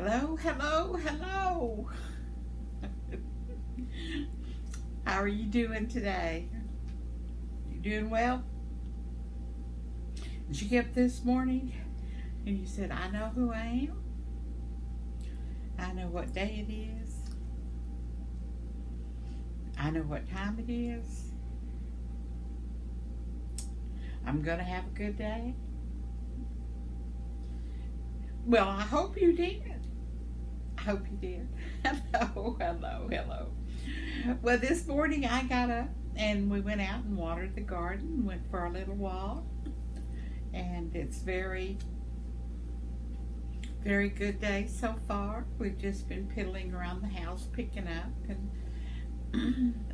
Hello, hello, hello. How are you doing today? You doing well? Did you get up this morning and you said, I know who I am? I know what day it is. I know what time it is. I'm going to have a good day. Well, I hope you did. I hope you did. Hello, hello, hello. Well, this morning I got up and we went out and watered the garden, went for a little walk, and it's very good day so far. We've just been piddling around the house picking up, and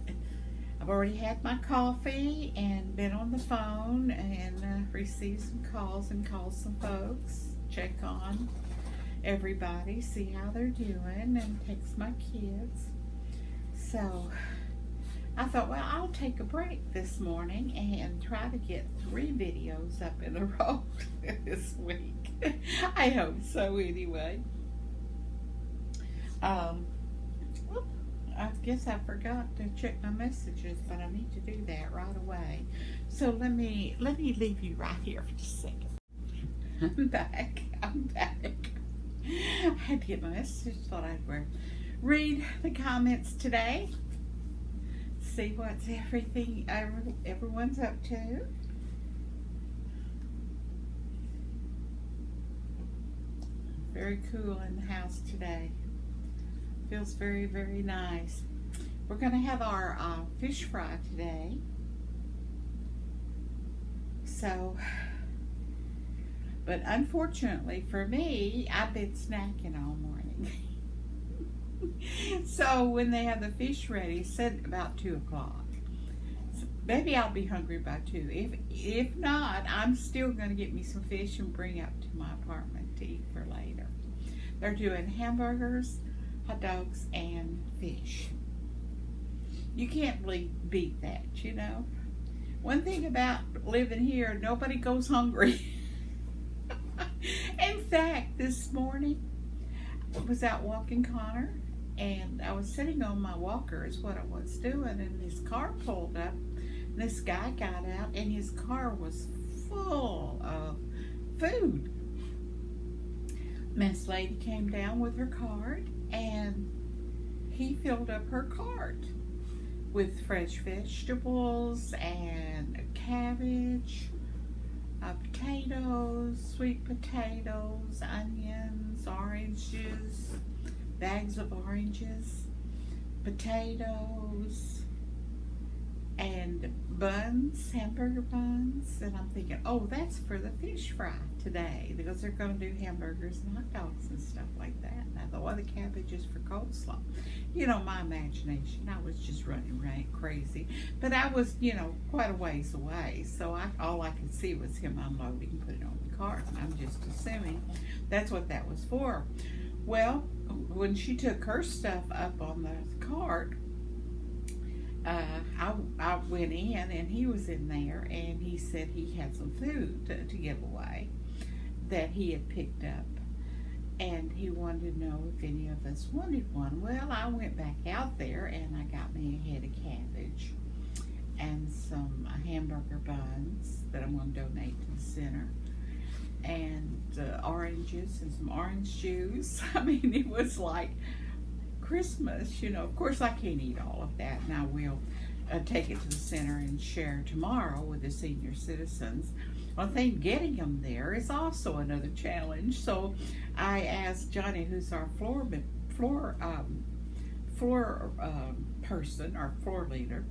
I've already had my coffee and been on the phone and received some calls and called some folks, check on everybody, see how they're doing, and text my kids. So I thought, well, I'll take a break this morning and try to get 3 videos up in a row this week. I hope so anyway. I guess I forgot to check my messages, but I need to do that right away. So let me leave you right here for just a second. I'm back. I had to get my message. Thought I'd read the comments today. See what's everyone's up to. Very cool in the house today. Feels very, very nice. We're going to have our fish fry today. So, but unfortunately for me, I've been snacking all morning. So when they have the fish ready, set about 2 o'clock. So maybe I'll be hungry by 2. If not, I'm still going to get me some fish and bring up to my apartment to eat for later. They're doing hamburgers, hot dogs, and fish. You can't really beat that, you know. One thing about living here, nobody goes hungry. In fact, this morning, I was out walking Connor, and I was sitting on my walker is what I was doing, and this car pulled up, and this guy got out, and his car was full of food. Miss Lady came down with her cart, and he filled up her cart with fresh vegetables and cabbage, potatoes, sweet potatoes, onions, oranges, bags of oranges, potatoes, and buns, hamburger buns. And I'm thinking, oh, that's for the fish fry today, because they're going to do hamburgers and hot dogs and stuff like that. And I thought, well, the cabbage is for coleslaw. You know, my imagination, I was just running crazy. But I was, quite a ways away, so all I could see was him unloading, putting it on the cart. And I'm just assuming that's what that was for. Well, when she took her stuff up on the cart, I went in, and he was in there, and he said he had some food to give away that he had picked up, and he wanted to know if any of us wanted one. Well, I went back out there, and I got me a head of cabbage and some hamburger buns that I'm going to donate to the center, and oranges and some orange juice. I mean, it was like Christmas, Of course, I can't eat all of that, and I will take it to the center and share tomorrow with the senior citizens. One thing, getting them there is also another challenge. So I asked Johnny, who's our floor person, our floor leader,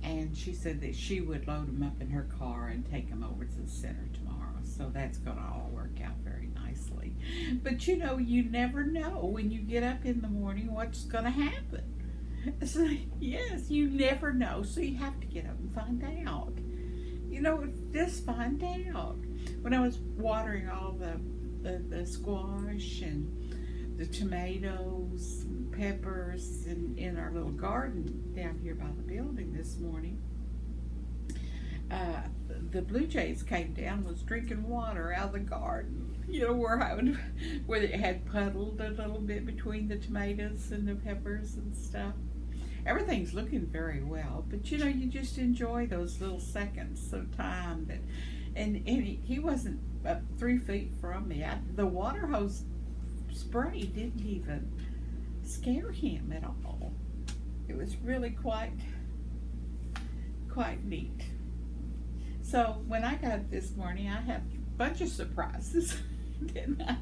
and she said that she would load them up in her car and take them over to the center tomorrow. So that's going to all work out very nicely. But you never know when you get up in the morning what's going to happen. So, yes, you never know. So you have to get up and find out. Just find out. When I was watering all the squash and the tomatoes and peppers in our little garden down here by the building this morning, the blue jays came down, was drinking water out of the garden. Where it had puddled a little bit between the tomatoes and the peppers and stuff. Everything's looking very well, but you just enjoy those little seconds of time and he wasn't 3 feet from me. The water hose spray didn't even scare him at all. It was really quite neat. So when I got up this morning, I had a bunch of surprises, didn't I?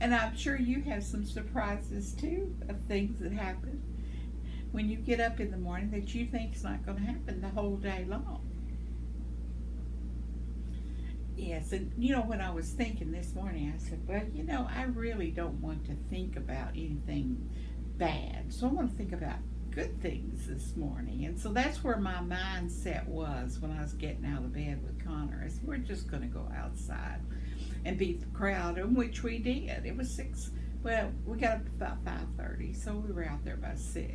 And I'm sure you have some surprises too, of things that happen when you get up in the morning that you think is not going to happen the whole day long. Yes, and when I was thinking this morning, I said, well, I really don't want to think about anything bad, so I want to think about good things this morning. And so that's where my mindset was when I was getting out of bed with Connor. Is we're just going to go outside and beat the crowd, in which we did. It was 6. Well, we got up about 5:30, so we were out there by 6,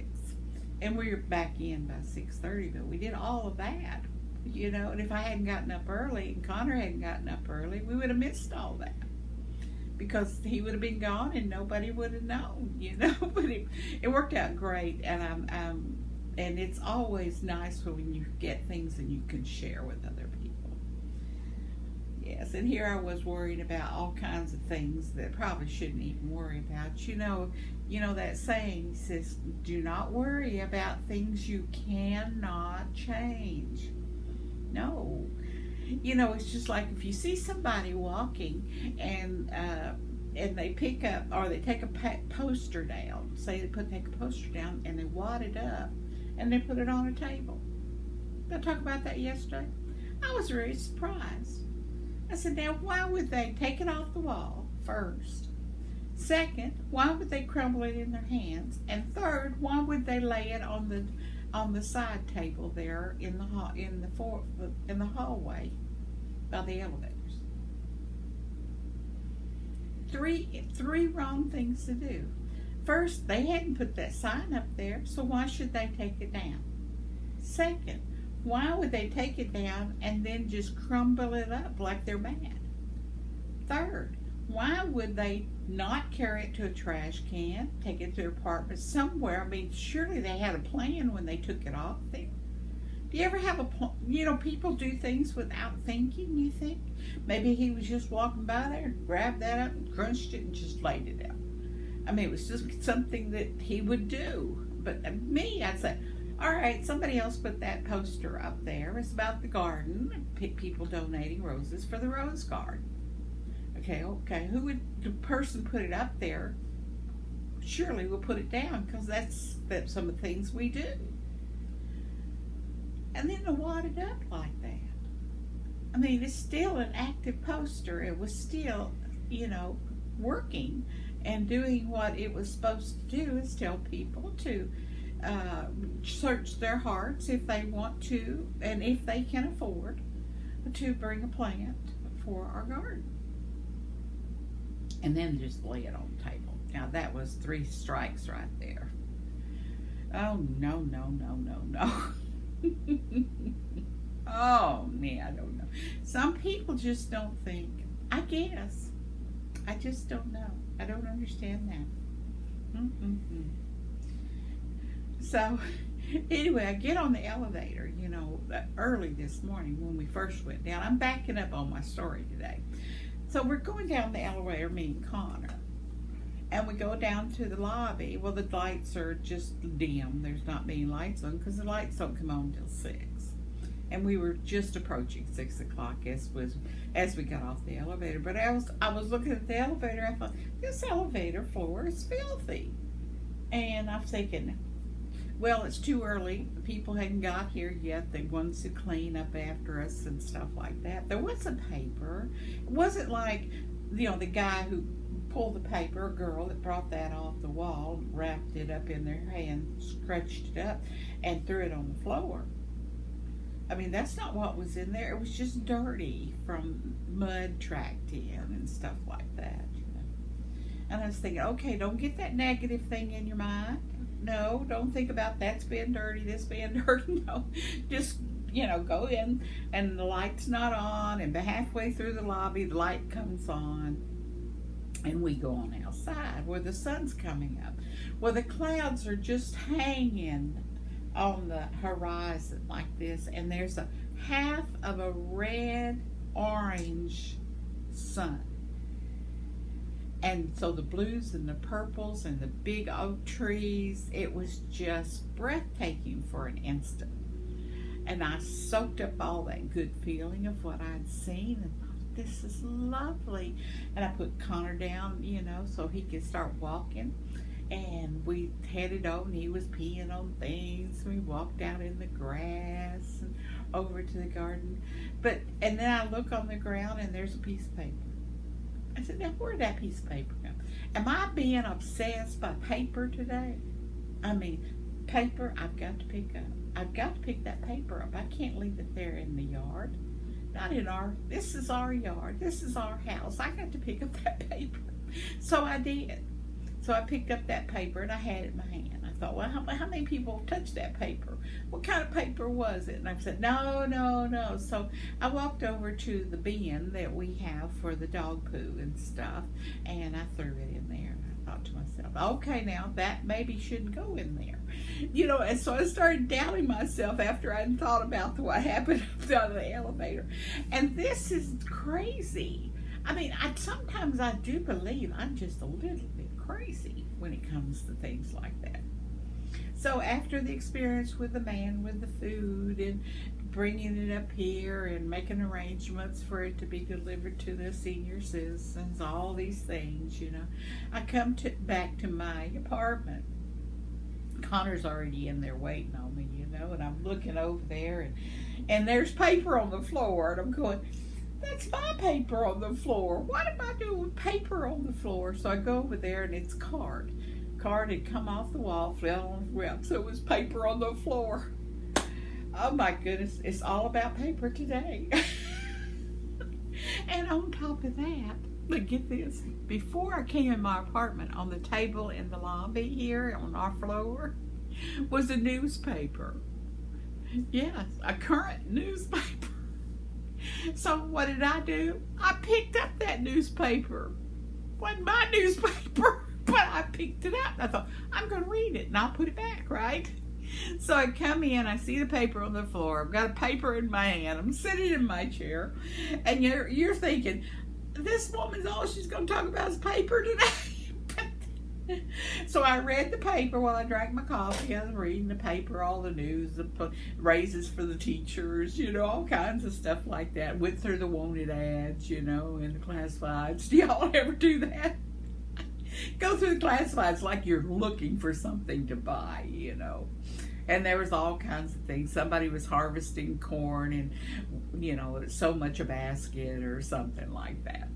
and we were back in by 6:30. But we did all of that, And if I hadn't gotten up early and Connor hadn't gotten up early, we would have missed all that. Because he would have been gone and nobody would have known, But it worked out great, and and it's always nice when you get things and you can share with other people. Yes, and here I was worrying about all kinds of things that probably shouldn't even worry about. That saying says, "Do not worry about things you cannot change." No. It's just like if you see somebody walking and they pick up or they take a poster down. Say they take a poster down and they wad it up and they put it on a table. Did I talk about that yesterday? I was very surprised. I said, now why would they take it off the wall first? Second, why would they crumble it in their hands? And third, why would they lay it on the side table there in the hallway by the elevators? Three wrong things to do. First, they hadn't put that sign up there, so why should they take it down? Second, why would they take it down and then just crumble it up like they're mad? Third, why would they not carry it to a trash can, take it to their apartment somewhere? I mean, surely they had a plan when they took it off there. Do you ever have a plan? People do things without thinking, you think? Maybe he was just walking by there and grabbed that up and crunched it and just laid it out. I mean, it was just something that he would do. But me, I'd say, all right, somebody else put that poster up there. It's about the garden, people donating roses for the rose garden. Okay, who would the person put it up there? Surely we'll put it down because that's some of the things we do. And then to wad it up like that. I mean, it's still an active poster. It was still, working and doing what it was supposed to do, is tell people to search their hearts if they want to and if they can afford to bring a plant for our garden. And then just lay it on the table. Now that was 3 strikes right there. Oh, no. Oh, man, I don't know. Some people just don't think. I guess. I just don't know. I don't understand that. So, anyway, I get on the elevator, early this morning when we first went down. I'm backing up on my story today. So we're going down the elevator, me and Connor. And we go down to the lobby. Well, the lights are just dim. There's not many lights on because the lights don't come on until 6. And we were just approaching 6 o'clock as we got off the elevator. But I was looking at the elevator. I thought, this elevator floor is filthy. And I'm thinking, well, it's too early. The people hadn't got here yet. They wanted to clean up after us and stuff like that. There wasn't paper. It wasn't like, the guy who pulled the paper, a girl that brought that off the wall, wrapped it up in their hand, scrunched it up, and threw it on the floor. I mean, that's not what was in there. It was just dirty from mud tracked in and stuff like that. And I was thinking, okay, don't get that negative thing in your mind. No, don't think about that's being dirty, this being dirty. No, just, go in and the light's not on, and halfway through the lobby the light comes on, and we go on outside where the sun's coming up. Well, the clouds are just hanging on the horizon like this, and there's a half of a red orange sun. And so the blues and the purples and the big oak trees, it was just breathtaking for an instant. And I soaked up all that good feeling of what I'd seen and thought, this is lovely. And I put Connor down, so he could start walking. And we headed over, and he was peeing on things. We walked out in the grass and over to the garden. And then I look on the ground, and there's a piece of paper. I said, now where'd that piece of paper go? Am I being obsessed by paper today? I mean, paper I've got to pick up. I've got to pick that paper up. I can't leave it there in the yard. This is our yard. This is our house. I got to pick up that paper. So I did. So I picked up that paper, and I had it in my hand. I thought, well, how many people have touched that paper? What kind of paper was it? And I said, no. So I walked over to the bin that we have for the dog poo and stuff, and I threw it in there. And I thought to myself, okay, now that maybe shouldn't go in there. And so I started doubting myself after I'd thought about what happened up on the elevator. And this is crazy. I mean, sometimes I do believe I'm just a little bit crazy when it comes to things like that. So after the experience with the man with the food and bringing it up here and making arrangements for it to be delivered to the senior citizens, all these things, I come back to my apartment. Connor's already in there waiting on me, and I'm looking over there, and there's paper on the floor, and I'm going, that's my paper on the floor. What am I doing with paper on the floor? So I go over there, and it's card. Card had come off the wall, fell on the ground, so it was paper on the floor. Oh my goodness, it's all about paper today. And on top of that, but get this, before I came in my apartment, on the table in the lobby here on our floor was a newspaper. Yes, a current newspaper. So what did I do? I picked up that newspaper. Wasn't my newspaper, but I picked it up. I thought, I'm going to read it, and I'll put it back, right? So I come in, I see the paper on the floor. I've got a paper in my hand. I'm sitting in my chair, and you're thinking, this woman's all she's going to talk about is paper today. So I read the paper while I drank my coffee. I was reading the paper, all the news, the raises for the teachers, all kinds of stuff like that. Went through the wanted ads, and the classifieds. Do y'all ever do that? Go through the classifieds like you're looking for something to buy, And there was all kinds of things. Somebody was harvesting corn and, so much a basket or something like that.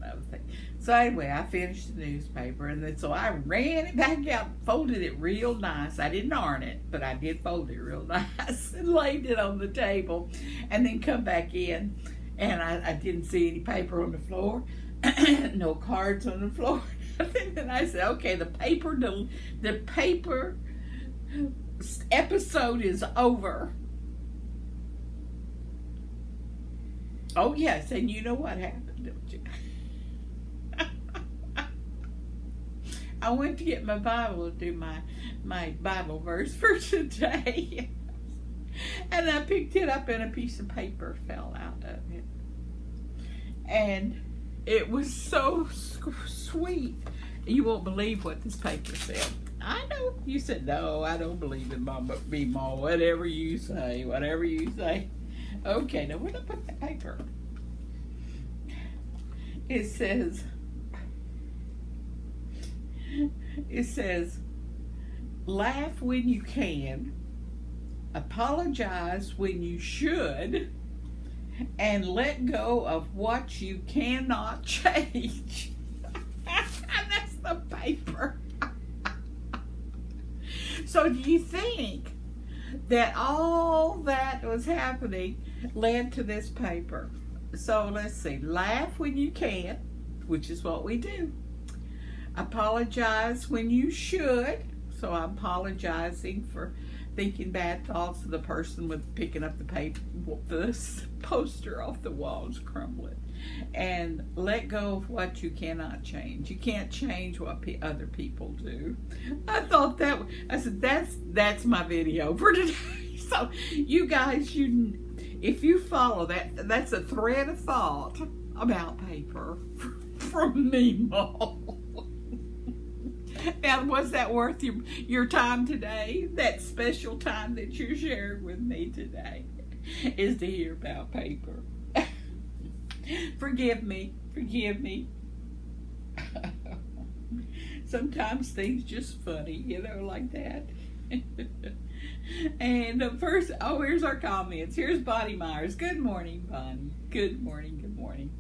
So anyway, I finished the newspaper, and then so I ran it back out, folded it real nice. I didn't iron it, but I did fold it real nice and laid it on the table, and then come back in, and I didn't see any paper on the floor, no cards on the floor. And then I said, okay, the paper episode is over. Oh yes, and you know what happened, don't you? I went to get my Bible to do my Bible verse for today. And I picked it up, and a piece of paper fell out of it. And it was so sweet. You won't believe what this paper said. I know. You said, no, I don't believe in Mama. Whatever you say. Okay, now where did I put that paper? It says, laugh when you can, apologize when you should, and let go of what you cannot change. That's the paper. So do you think that all that was happening led to this paper? So let's see. Laugh when you can, which is what we do. Apologize when you should. So I'm apologizing for thinking bad thoughts of the person with picking up the paper, the poster off the walls, crumble it, and let go of what you cannot change. You can't change what other people do. I said that's my video for today. So you guys, if you follow that, that's a thread of thought about paper from Mema. Now, was that worth your time today? That special time that you're sharing with me today is to hear about paper. Forgive me. Sometimes things just funny, like that. And first, here's our comments. Here's Bonnie Myers. Good morning, Bonnie. Good morning.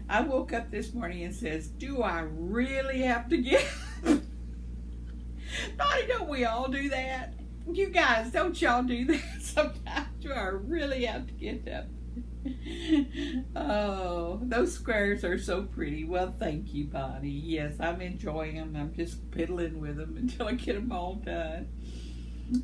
I woke up this morning and says, do I really have to get Bonnie, don't we all do that? You guys, don't y'all do that sometimes? Do I really have to get up? Oh, those squares are so pretty. Well, thank you, Bonnie. Yes, I'm enjoying them. I'm just piddling with them until I get them all done.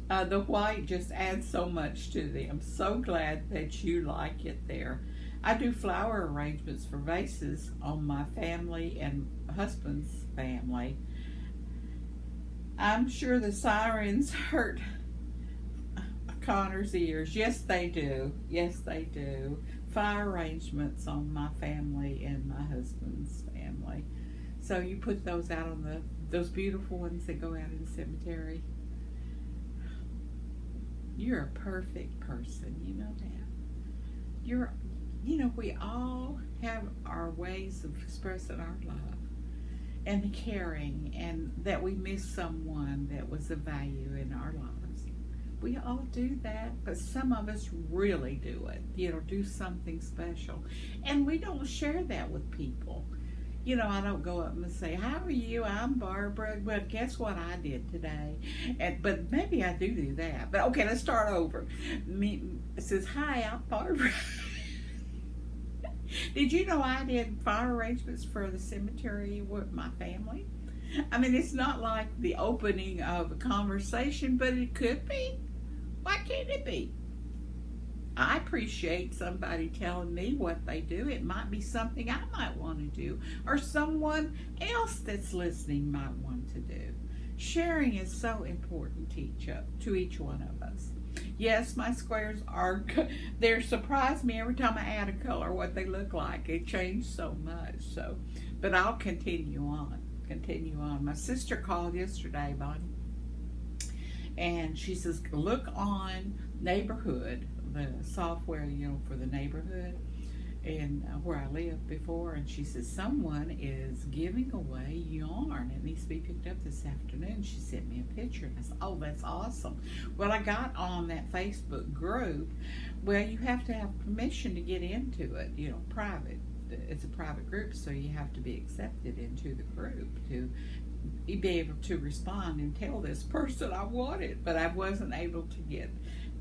The white just adds so much to them. So glad that you like it there. I do flower arrangements for vases on my family and husband's family. I'm sure the sirens hurt Connor's ears. Yes, they do. Fire arrangements on my family and my husband's family. So you put those out on those beautiful ones that go out in the cemetery. You're a perfect person, you know that. We all have our ways of expressing our love and the caring, and that we miss someone that was of value in our lives. We all do that, but some of us really do it, do something special. And we don't share that with people. I don't go up and say, how are you? I'm Barbara. Well, guess what I did today? But maybe I do that. But okay, let's start over. It says, hi, I'm Barbara. Did you know I did fire arrangements for the cemetery with my family? I mean, it's not like the opening of a conversation, but it could be. Why can't it be? I appreciate somebody telling me what they do. It might be something I might want to do, or someone else that's listening might want to do. Sharing is so important to each one of us. Yes, my squares they surprise me every time I add a color, what they look like. It changed so much. But I'll continue on. My sister called yesterday, Bonnie, and she says, look on Neighborhood, the software, for the neighborhood, and where I lived before, and she says someone is giving away yarn. It needs to be picked up this afternoon. She sent me a picture, and I said, oh, that's awesome. Well, I got on that Facebook group. Well, you have to have permission to get into it, private. It's a private group, so you have to be accepted into the group to be able to respond and tell this person I want it, but I wasn't able to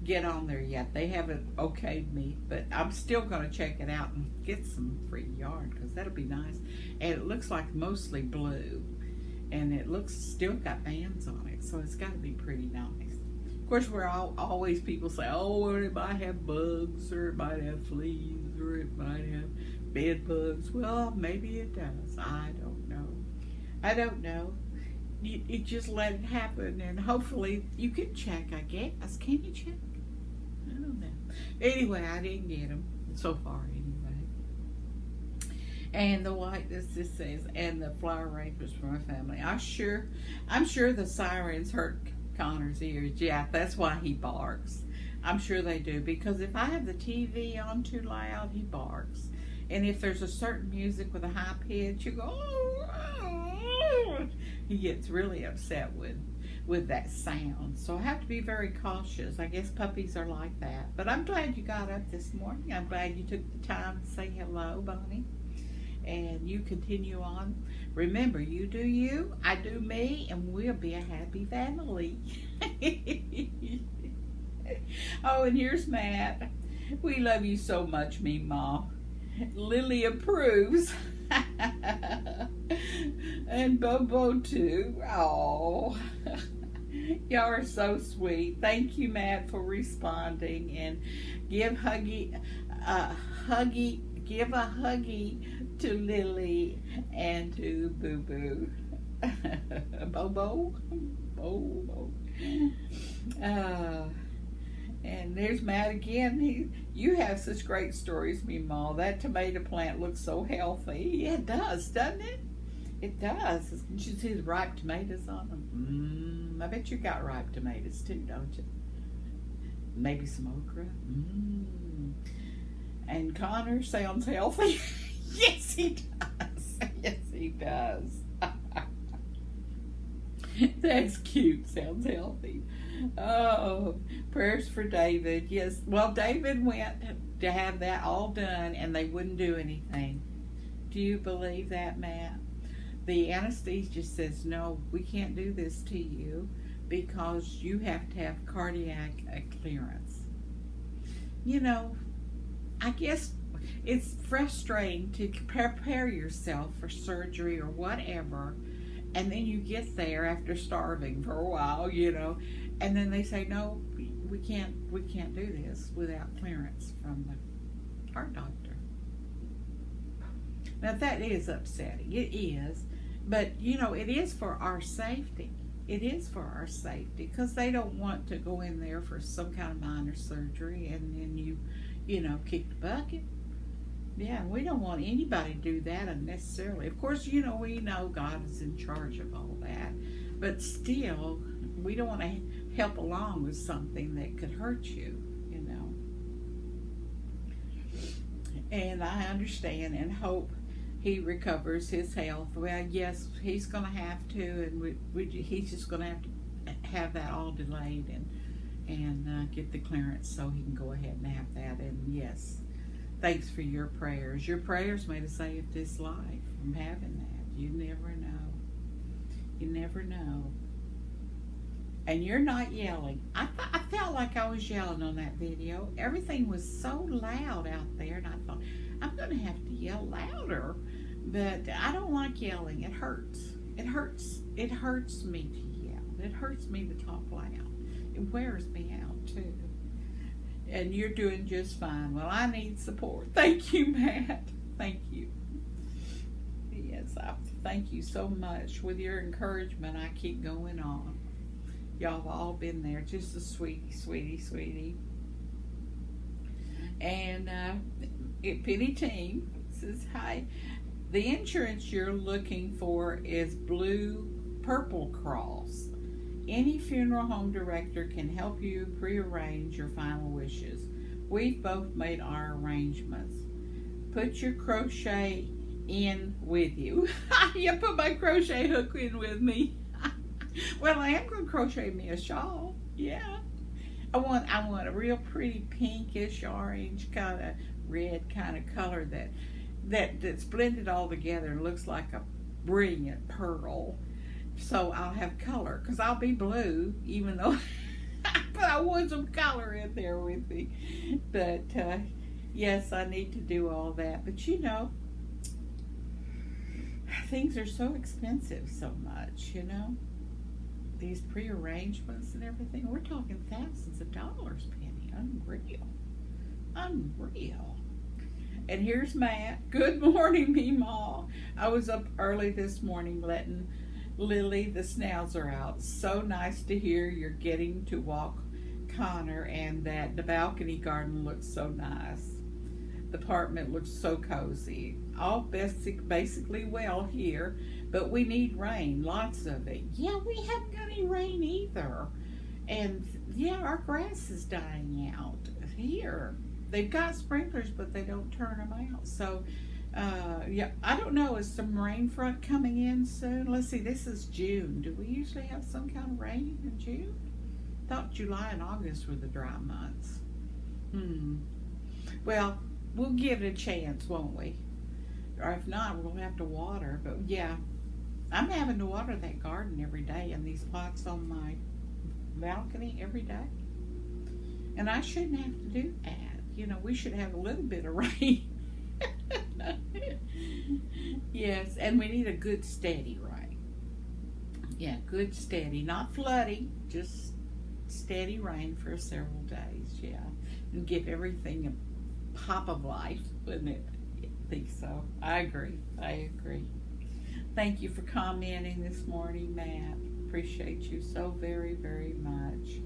get on there yet. They haven't okayed me, but I'm still going to check it out and get some free yarn, because that'll be nice. And it looks like mostly blue, and it looks still got bands on it, so it's got to be pretty nice. Of course, always people say, oh, it might have bugs, or it might have fleas, or it might have bed bugs. Well, maybe it does. I don't know. You just let it happen, and hopefully you can check, I guess. Can you check? I don't know. Anyway, I didn't get them so far anyway. And the white, this says, and the flower arrangements for my family. I'm sure the sirens hurt Connor's ears. Yeah, that's why he barks. I'm sure they do, because if I have the TV on too loud, he barks. And if there's a certain music with a high pitch, you go, oh, he gets really upset with that sound. So I have to be very cautious. I guess puppies are like that. But I'm glad you got up this morning. I'm glad you took the time to say hello, Bonnie. And you continue on. Remember, you do you, I do me, and we'll be a happy family. Oh, and here's Matt. We love you so much, Mema. Lily approves. And Bobo too. Oh. Y'all are so sweet. Thank you, Matt, for responding. And give give a huggy to Lily and to Boo Boo. Bobo. Bobo. And there's Matt again. You have such great stories, Mema. That tomato plant looks so healthy. Yeah, it does, doesn't it? It does. Did you see the ripe tomatoes on them? I bet you got ripe tomatoes too, don't you? Maybe some okra. And Connor sounds healthy. Yes, he does. Yes, he does. That's cute. Sounds healthy. Oh, prayers for David. Yes. Well, David went to have that all done, and they wouldn't do anything. Do you believe that, Matt? The anesthesiologist says, no, we can't do this to you because you have to have cardiac clearance. You know, I guess it's frustrating to prepare yourself for surgery or whatever, and then you get there after starving for a while, you know, and then they say, no, we can't do this without clearance from the heart doctor. Now that is upsetting. It is. But, you know, it is for our safety. It is for our safety because they don't want to go in there for some kind of minor surgery and then you know, kick the bucket. Yeah, we don't want anybody to do that unnecessarily. Of course, you know, we know God is in charge of all that. But still, we don't want to help along with something that could hurt you, you know. And I understand and hope he recovers his health. Well, yes, he's going to have to, and he's just going to have that all delayed and get the clearance so he can go ahead and have that. And yes, thanks for your prayers. Your prayers may have saved his life from having that. You never know. You never know. And you're not yelling. I felt like I was yelling on that video. Everything was so loud out there, and I thought, I'm going to have to yell louder. But I don't like yelling. It hurts. It hurts. It hurts me to yell. It hurts me to talk loud. It wears me out, too. And you're doing just fine. Well, I need support. Thank you, Matt. Thank you. Yes, I thank you so much. With your encouragement, I keep going on. Y'all have all been there. Just a sweetie, sweetie, sweetie. And Penny Team says, hi. The insurance you're looking for is Blue Purple Cross. Any funeral home director can help you prearrange your final wishes. We've both made our arrangements. Put your crochet in with you. You put my crochet hook in with me. Well, I am going to crochet me a shawl. Yeah. I want a real pretty pinkish orange kind of red kind of color that's blended all together and looks like a brilliant pearl. So I'll have color because I'll be blue even though but I want some color in there with me. But yes, I need to do all that. But you know, things are so expensive so much, you know. These pre-arrangements and everything. We're talking thousands of dollars, Penny. Unreal. Unreal. And here's Matt. Good morning, Mema. I was up early this morning letting Lily the schnauzer out. So nice to hear you're getting to walk Connor and that the balcony garden looks so nice. The apartment looks so cozy. All basically well here, but we need rain, lots of it. Yeah, we haven't got any rain either. And yeah, our grass is dying out here. They've got sprinklers, but they don't turn them out. So, yeah, I don't know. Is some rain front coming in soon? Let's see, this is June. Do we usually have some kind of rain in June? Thought July and August were the dry months. Well, we'll give it a chance, won't we? Or if not, we'll have to water. But yeah, I'm having to water that garden every day and these pots on my balcony every day. And I shouldn't have to do that. You know, we should have a little bit of rain. Yes, and we need a good steady rain. Yeah, good steady, not flooding, just steady rain for several days. Yeah, and give everything a pop of life, wouldn't it? I think so. I agree. I agree. Thank you for commenting this morning, Matt. Appreciate you so very, very much.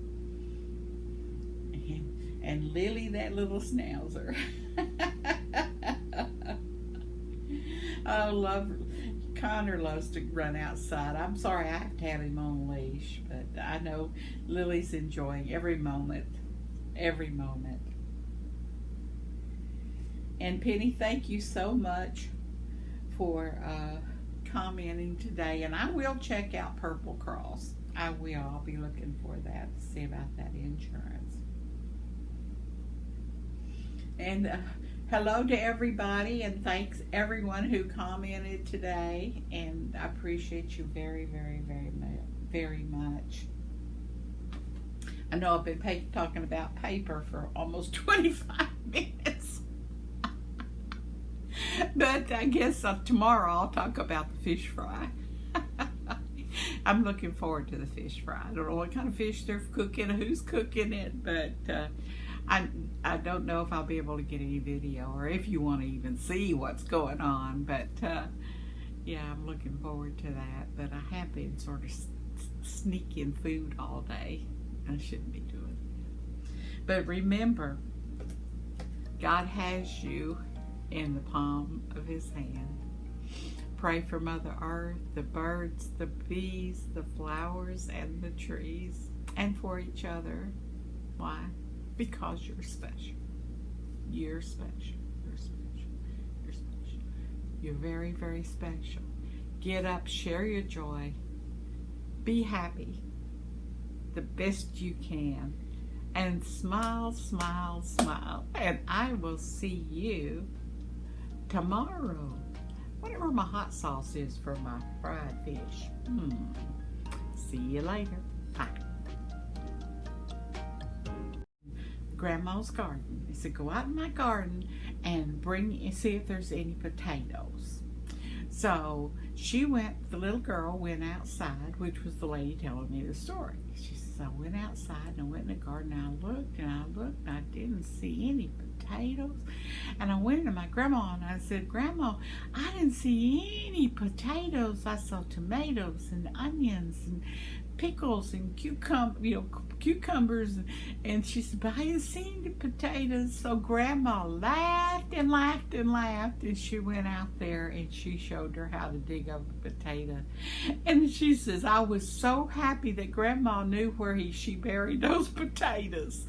And Lily, that little schnauzer. Oh, love. Connor loves to run outside. I'm sorry I have to have him on a leash, but I know Lily's enjoying every moment. Every moment. And Penny, thank you so much for commenting today. And I will check out Purple Cross. I will. I'll be looking for that to see about that insurance. And hello to everybody, and thanks everyone who commented today. And I appreciate you very, very, very much. I know I've been talking about paper for almost 25 minutes. But I guess tomorrow I'll talk about the fish fry. I'm looking forward to the fish fry. I don't know what kind of fish they're cooking or who's cooking it, but I don't know if I'll be able to get any video or if you want to even see what's going on. But yeah, I'm looking forward to that. But I have been sort of sneaking food all day. I shouldn't be doing it. But remember, God has you in the palm of his hand. Pray for Mother Earth, the birds, the bees, the flowers, and the trees, and for each other. Why? Because you're special. You're special. You're special. You're special. You're very, very special. Get up, share your joy. Be happy the best you can. And smile, smile, smile. And I will see you tomorrow. Whatever my hot sauce is for my fried fish. See you later. Bye. Grandma's garden. He said, go out in my garden and see if there's any potatoes. So the little girl went outside, which was the lady telling me the story. She says, I went outside and I went in the garden and I looked and I looked and I didn't see any potatoes. And I went to my grandma and I said, Grandma, I didn't see any potatoes. I saw tomatoes and onions and pickles and cucumbers, and she said, but I didn't see the potatoes. So Grandma laughed and laughed and laughed, and she went out there and she showed her how to dig up a potato. And she says, I was so happy that Grandma knew where she buried those potatoes.